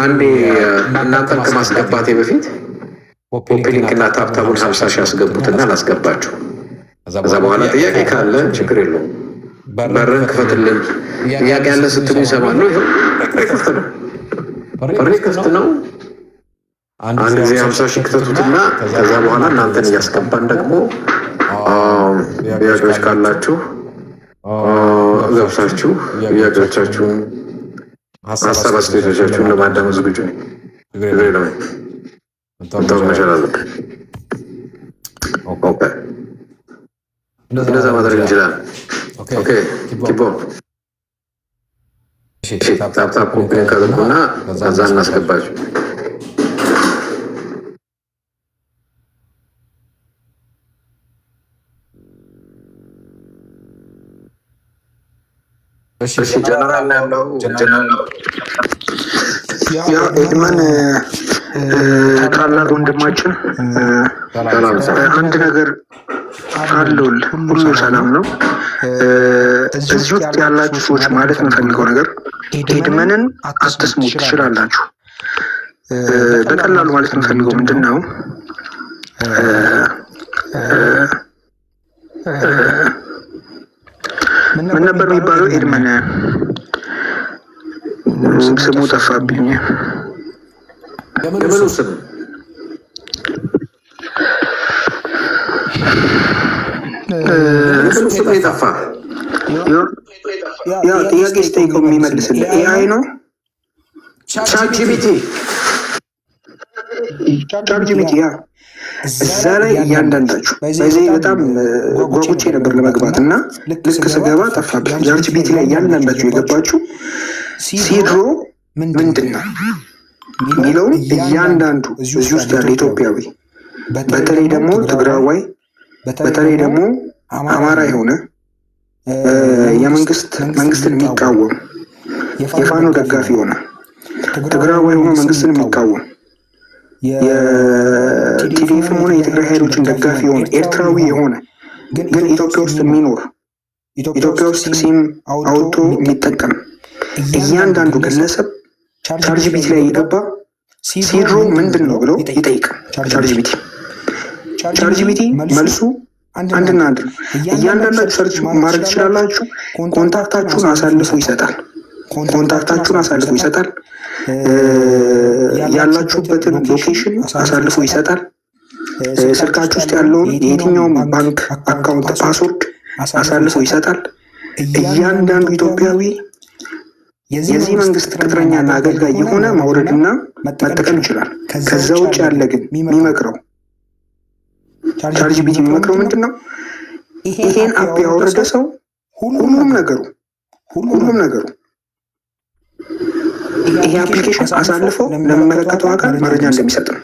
አንዴ እናንተን ከማስገባቴ በፊት ኮፒሊንክና ታፕታቡን 50 ሺህ ያስገቡትና ላስገባችሁ። ከዛ በኋላ ጥያቄ ካለ ችግር የለውም በርን ክፈትልን። ጥያቄ ያለ ስትሉ ይሰማሉ። ይኸው ክፍት ነው፣ በሬ ክፍት ነው። አንድ ጊዜ 50 ሺህ ክተቱትና ከዛ በኋላ እናንተን እያስገባን ደግሞ ጥያቄዎች ካላችሁ ገብታችሁ ጥያቄዎቻችሁን ሀሳብ አስተያየቶቻችሁን ለማዳመጥ ዝግጁ ነኝ። መታወቅ መቻል አለብን። እንደዛ ማድረግ እንችላለን። ኦኬ ኪቦ ታፕታፕ ኮፒን ካደረጉና ከዛ እናስገባችሁ። እሺ ጀነራል ነው ያለው። ጀነራል ያው ኤድመን ታላቅ ወንድማችን አንድ ነገር አለውል ሁሉ ሰላም ነው። እዚህ ውስጥ ያላችሁ ሰዎች ማለት የምፈልገው ነገር ኤድመንን አትስሙ ትችላላችሁ። በቀላሉ ማለት የምፈልገው ምንድን ነው ምን ነበር የሚባለው? ኤድመን ስሙ ጠፋብኝ። የምኑ ስም ስም የጠፋ? ያው ጥያቄ ስጠይቀው የሚመልስልህ ኤአይ ነው። ቻትጂፒቲ ያ እዛ ላይ እያንዳንዳችሁ በዚህ በጣም ጓጉቼ ነበር ለመግባት እና ልክ ስገባ ጠፋብኝ። ቻትጂፒቲ ላይ እያንዳንዳችሁ የገባችሁ ሲድሮ ምንድን ነው የሚለውን እያንዳንዱ እዚህ ውስጥ ያለ ኢትዮጵያዊ በተለይ ደግሞ ትግራዋይ በተለይ ደግሞ አማራ የሆነ መንግስትን የሚቃወም የፋኖ ደጋፊ የሆነ ትግራዋይ ሆኖ መንግስትን የሚቃወም የቲዲኤፍም ሆነ የትግራይ ኃይሎችን ደጋፊ የሆነ ኤርትራዊ የሆነ ግን ኢትዮጵያ ውስጥ የሚኖር ኢትዮጵያ ውስጥ ሲም አውጥቶ የሚጠቀም እያንዳንዱ ግለሰብ ቻትጂፒቲ ላይ የገባ ሲድሮ ምንድን ነው ብሎ ይጠይቅ። ቻትጂፒቲ መልሱ አንድና አንድ ነው። እያንዳንዳችሁ ሰርች ማድረግ ትችላላችሁ። ኮንታክታችሁን አሳልፎ ይሰጣል። ያላችሁበትን ሎኬሽን አሳልፎ ይሰጣል። ስልካችሁ ውስጥ ያለውን የየትኛውም ባንክ አካውንት ፓስወርድ አሳልፎ ይሰጣል። እያንዳንዱ ኢትዮጵያዊ የዚህ መንግስት ቅጥረኛና አገልጋይ የሆነ ማውረድና መጠቀም ይችላል። ከዛ ውጭ ያለ ግን የሚመክረው ቻትጂፒቲ የሚመክረው ምንድን ነው? ይሄን አፕ ያወረደ ሰው ሁሉም ነገሩ ይሄ አፕሊኬሽን አሳልፎ ለሚመለከተው አካል መረጃ እንደሚሰጥ ነው።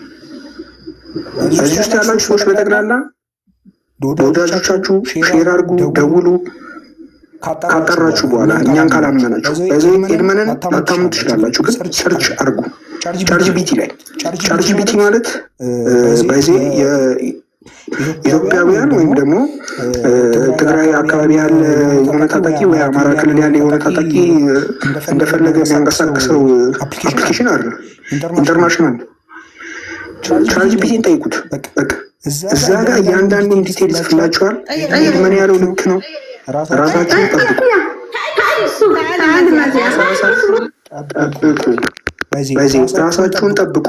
እዚህ ውስጥ ያላችሁ ሰዎች በጠቅላላ ለወዳጆቻችሁ ሼር አድርጉ፣ ደውሉ። ካጠራችሁ በኋላ እኛን ካላመናችሁ በዚህ ኤድመንን ላታምኑ ትችላላችሁ፣ ግን ሰርች አድርጉ ቻትጂፒቲ ላይ። ቻትጂፒቲ ማለት በዚህ ኢትዮጵያውያን ወይም ደግሞ ትግራይ አካባቢ ያለ የሆነ ታጣቂ ወይ አማራ ክልል ያለ የሆነ ታጣቂ እንደፈለገ የሚያንቀሳቅሰው አፕሊኬሽን አለ። ኢንተርናሽናል ቻትጂፒቲን ጠይቁት። በቃ እዛ ጋር እያንዳንዱን ዲቴል ይጽፍላችኋል። ኤድመን ያለው ልክ ነው። ራሳችሁን ጠብቁ። በዚህ ራሳችሁን ጠብቁ።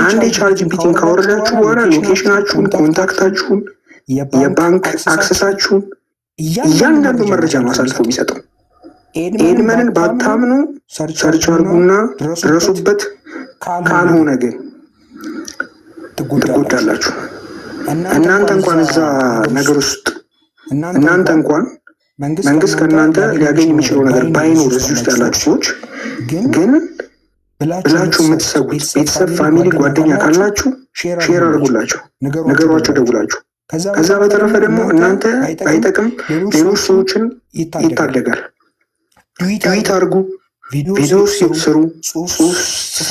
አንድ የቻትጂፒቲን ካወረዳችሁ በኋላ ሎኬሽናችሁን፣ ኮንታክታችሁን፣ የባንክ አክሰሳችሁን እያንዳንዱ መረጃ ነው አሳልፎ የሚሰጠው። ኤድመንን ባታምኑ ሰርች አድርጉና ድረሱበት። ካልሆነ ግን ትጎዳላችሁ። እናንተ እንኳን እዛ ነገር ውስጥ እናንተ እንኳን መንግስት ከእናንተ ሊያገኝ የሚችለው ነገር ባይኖር እዚህ ውስጥ ያላችሁ ሰዎች ግን ብላችሁ የምትሰጉት ቤተሰብ፣ ፋሚሊ፣ ጓደኛ ካላችሁ ሼር አድርጉላቸው፣ ነገሯቸው፣ ደውላችሁ። ከዛ በተረፈ ደግሞ እናንተ አይጠቅም ሌሎች ሰዎችን ይታደጋል። ትዊት አድርጉ፣ ቪዲዮ ስሩ፣ ጽሁፍ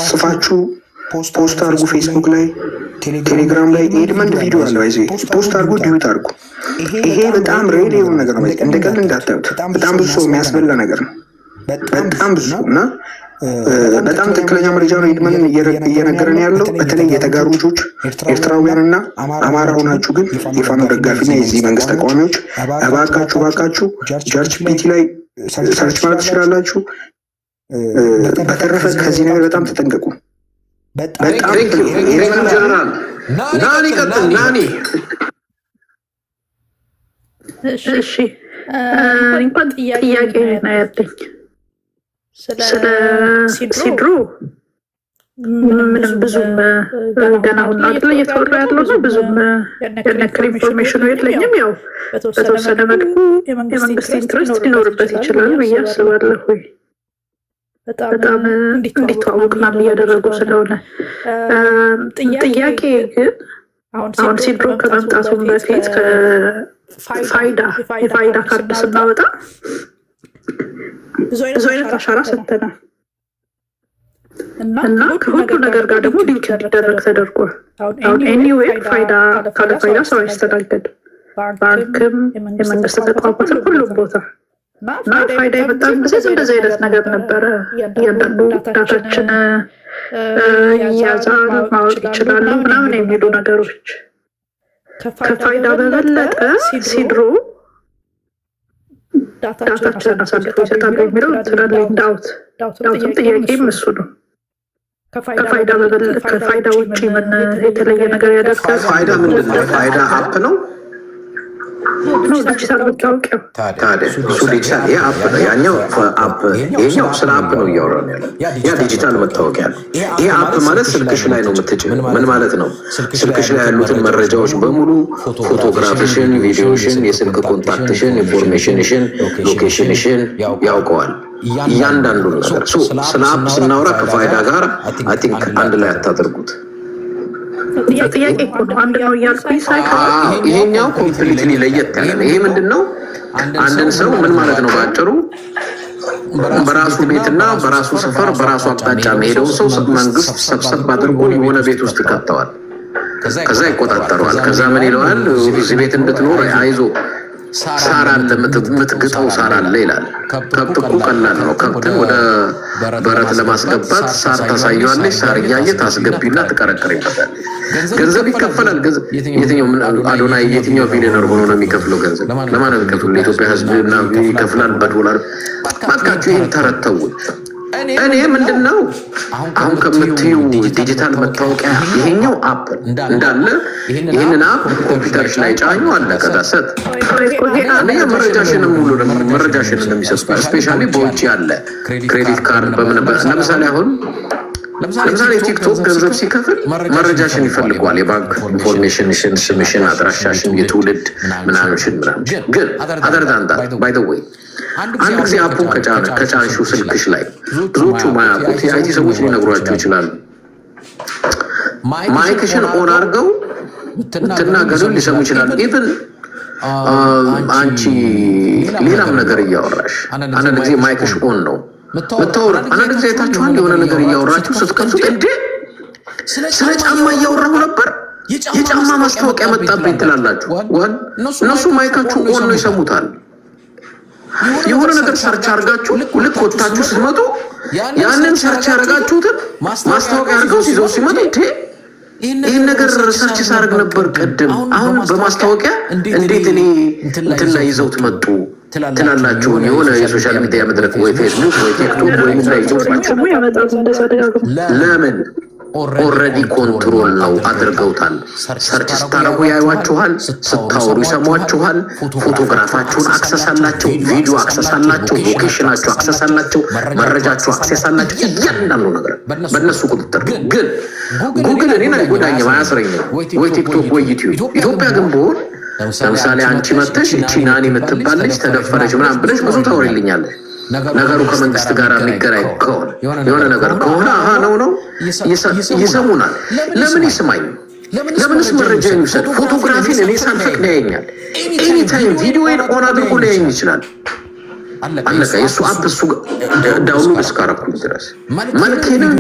ጽፋችሁ ፖስት አድርጉ። ፌስቡክ ላይ፣ ቴሌግራም ላይ ኤድመንድ ቪዲዮ አለ። ፖስት አድርጉ፣ ዲዩት አድርጉ። ይሄ በጣም ሬል የሆነ ነገር ነው። እንደ ቀልድ እንዳታዩት። በጣም ብዙ ሰው የሚያስበላ ነገር ነው። በጣም ብዙ እና በጣም ትክክለኛ መረጃ ነው ኤድመን እየነገረን ያለው። በተለይ የተጋሩ ልጆች ኤርትራውያንና አማራ ሆናችሁ ግን የፋኖ ደጋፊና የዚህ መንግስት ተቃዋሚዎች እባካችሁ ጀርች ፒቲ ላይ ሰርች ማለት ትችላላችሁ። በተረፈ ከዚህ ነገር በጣም ተጠንቀቁ። ጀነራል ናኒ ቀጥል። ናኒ እሺ እንኳን ጥያቄ ነው ያለኝ ስለ ሲድሮ ምንም ብዙም ገና አሁን አይደለ እየተወራ ያለው ነው። ብዙም ያነክል ኢንፎርሜሽኑ የለኝም። ያው በተወሰነ መልኩ የመንግስት ኢንትረስት ሊኖርበት ይችላል ብዬ አስባለሁ። በጣም እንዲተዋወቅና እያደረጉ ስለሆነ ጥያቄ ግን አሁን ሲድሮ ከመምጣቱም በፊት የፋይዳ ካርድ ስናወጣ ብዙ አይነት አሻራ ሰጥተናል እና ከሁሉ ነገር ጋር ደግሞ ሊንክ እንዲደረግ ተደርጓል። አሁን ኤኒዌይ ካለ ፋይዳ ሰው አይስተናገድም። ባንክም የመንግስት ተቋማትም ሁሉም ቦታ እና ፋይዳ የመጣን ጊዜ እንደዚህ አይነት ነገር ነበረ። እያንዳንዱ ዳታችን እያዛሉ ማወቅ ይችላሉ ምናምን የሚሉ ነገሮች ከፋይዳ በበለጠ ሲድሮ ዳታችን አሳልፎ ይሰጣሉ የሚለው ትላለኝ። ዳውትም ጥያቄም እሱ ነው። ከፋይዳ ውጭ ምን የተለየ ነገር ያደርጋል? ፋይዳ ምንድን ነው? ፋይዳ አፕ ነው ዲጂታል መታወቂያ። ታዲያ እሱ ዲጂታል ይሄ አፕ ነው። ያኛው አፕ ይሄኛው ስለ አፕ ነው እያወራን ያለው። ያ ዲጂታል መታወቂያ ነው። ይሄ አፕ ማለት ስልክሽ ላይ ነው የምትጭን። ምን ማለት ነው? ስልክሽ ላይ ያሉትን መረጃዎች በሙሉ ፎቶግራፍሽን፣ ቪዲዮሽን፣ የስልክ ኮንታክትሽን፣ ኢንፎርሜሽንሽን፣ ሎኬሽንሽን ያውቀዋል እያንዳንዱ ነገር። ስለ አፕ ስናወራ ከፋይዳ ጋር አይ ቲንክ አንድ ላይ አታደርጉት። ጥያቄ አንድ ነው እያልኩኝ ይሄኛው ኮምፕሊትሊ ለየት ያለ ነው። ይሄ ምንድን ነው? አንድን ሰው ምን ማለት ነው? በአጭሩ በራሱ ቤትና በራሱ ሰፈር በራሱ አቅጣጫ መሄደው ሰው መንግስት ሰብሰብ አድርጎ የሆነ ቤት ውስጥ ይከተዋል። ከዛ ይቆጣጠረዋል። ከዛ ምን ይለዋል? እዚህ ቤት እንድትኖር አይዞ ሳር አለ የምትግጠው ሳር አለ ይላል። ከብት እኮ ቀላል ነው። ከብትን ወደ በረት ለማስገባት ሳር ታሳየዋለች። ሳር እያየ ታስገቢና ትቀረቅሪበታል። ገንዘብ ይከፈላል። የትኛው አዶናይ የትኛው ቢሊዮነር ሆኖ ነው የሚከፍለው ገንዘብ? ለማን የሚከፍሉ? ለኢትዮጵያ ሕዝብ እና ይከፍላል በዶላር። ባካችሁ ይህን ተረተውን። እኔ ምንድን ነው አሁን ከምትዩ ዲጂታል መታወቂያ ይሄኛው አፕ እንዳለ ይህንን አፕ ኮምፒውተርሽ ላይ ጫኙ አለ። ከዳሰት አንደኛ መረጃሽንም ሁሉ መረጃሽን እንደሚሰጡ ስፔሻሊ በውጭ ያለ ክሬዲት ካርድ ለምሳሌ ቲክቶክ ገንዘብ ሲከፍል መረጃሽን ይፈልጓል። የባንክ ኢንፎርሜሽንሽን፣ ስምሽን፣ አድራሻሽን፣ የትውልድ ምናምንሽን ግን አደርዳንዳት ባይ ዘ ዌይ አንድ ጊዜ አፑን ከጫንሹ ስልክሽ ላይ ብዙዎቹ ማያውቁት የአይቲ ሰዎች ሊነግሯቸው ይችላሉ። ማይክሽን ኦን አድርገው ብትናገሩን ሊሰሙ ይችላሉ። ኢቭን አንቺ ሌላም ነገር እያወራሽ አንዳንድ ጊዜ ማይክሽ ኦን ነው ምታወራ። አንዳንድ ጊዜ አይታችኋል? የሆነ ነገር እያወራችሁ ስትቀምሱት እንዴ ስለ ጫማ እያወራሁ ነበር የጫማ ማስታወቂያ መጣብኝ ትላላችሁ። እነሱ ማይካችሁ ኦን ነው ይሰሙታል። የሆነ ነገር ሰርች አድርጋችሁ ልክ ወጥታችሁ ስትመጡ ያንን ሰርች ያደረጋችሁትን ማስታወቂያ አድርገው ሲዘው ሲመጡ ይህን ነገር ሰርች ሳደርግ ነበር ቅድም፣ አሁን በማስታወቂያ እንዴት እኔ እንትን ላይ ይዘውት መጡ ትላላችሁ። የሆነ የሶሻል ሚዲያ መድረክ ወይ ፌስቡክ ወይ ቲክቶክ ወይ ምን ላይ ይዘውት ለምን ኦልሬዲ ኮንትሮል ነው አድርገውታል። ሰርች ስታረጉ ያዩዋችኋል፣ ስታወሩ ይሰሟችኋል። ፎቶግራፋችሁን አክሰስ አላቸው፣ ቪዲዮ አክሰስ አላቸው፣ ሎኬሽናችሁ አክሰስ አላቸው፣ መረጃችሁ አክሰስ አላቸው። እያንዳንዱ ነገር በእነሱ ቁጥጥር። ግን ጉግል እኔን አይጎዳኝም፣ አያስረኝም፣ ወይ ቲክቶክ ወይ ዩቲዩብ። ኢትዮጵያ ግን ብሆን ለምሳሌ አንቺ መተሽ እቺ ናኒ የምትባለች ተደፈረች ምናምን ብለሽ ብዙ ታወሪልኛለሽ። ነገሩ ከመንግስት ጋር የሚገናኝ ከሆነ የሆነ ነገር ከሆነ ነው ይሰሙናል። ለምን ይስማኝ? ለምንስ መረጃ የሚሰጥ ፎቶግራፊን እኔ ሳልፈቅድ ያየኛል። ኤኒታይም ቪዲዮን ኦን አድርጎ ሊያየኝ ይችላል። አለቀ። የእሱ አፕ እሱ ዳውንሎድ እስካረኩኝ ድረስ መልኬንም